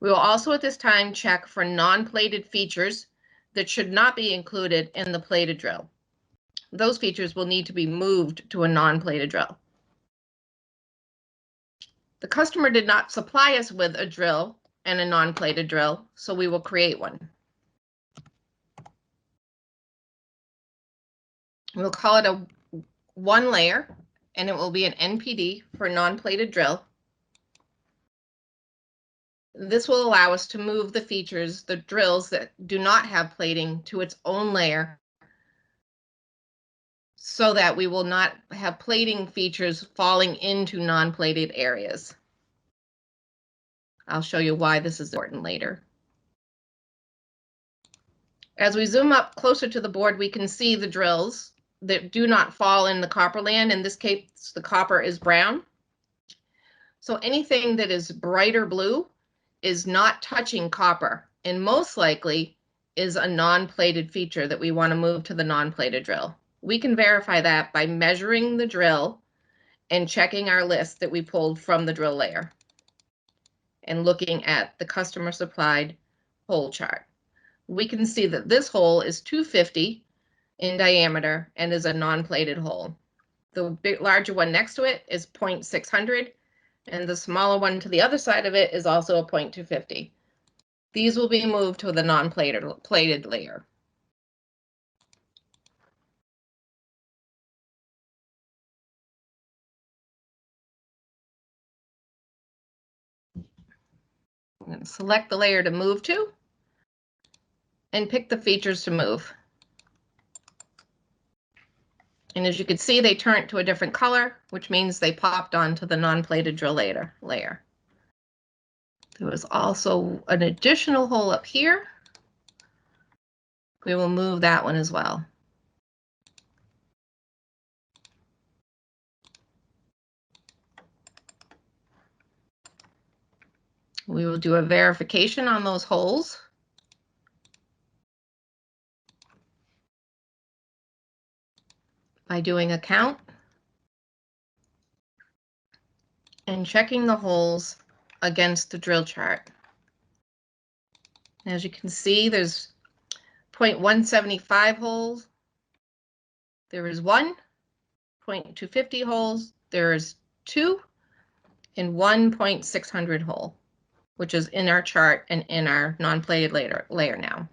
We will also at this time check for non-plated features that should not be included in the plated drill. Those features will need to be moved to a non-plated drill. The customer did not supply us with a drill and a non-plated drill, so we will create one. We'll call it a 1 layer, and it will be an NPD for non-plated drill. This will allow us to move the features, the drills that do not have plating, to its own layer, so that we will not have plating features falling into non-plated areas. I'll show you why this is important later. As we zoom up closer to the board, we can see the drills that do not fall in the copper land. In this case, the copper is brown. So anything that is brighter blue is not touching copper, and most likely is a non-plated feature that we want to move to the non-plated drill. We can verify that by measuring the drill and checking our list that we pulled from the drill layer and looking at the customer supplied hole chart. We can see that this hole is 250 in diameter and is a non-plated hole. The larger one next to it is 0.600, and the smaller one to the other side of it is also a 0.250. These will be moved to the non-plated layer. I'm going to select the layer to move to and pick the features to move. And as you can see, they turned to a different color, which means they popped onto the non-plated drill layer. There was also an additional hole up here. We will move that one as well. We will do a verification on those holes. By doing a count and checking the holes against the drill chart. As you can see, there's 0.175 holes. There is 1, 0.250 holes. There is 2, and 1.600 hole, which is in our chart and in our non-plated layer now.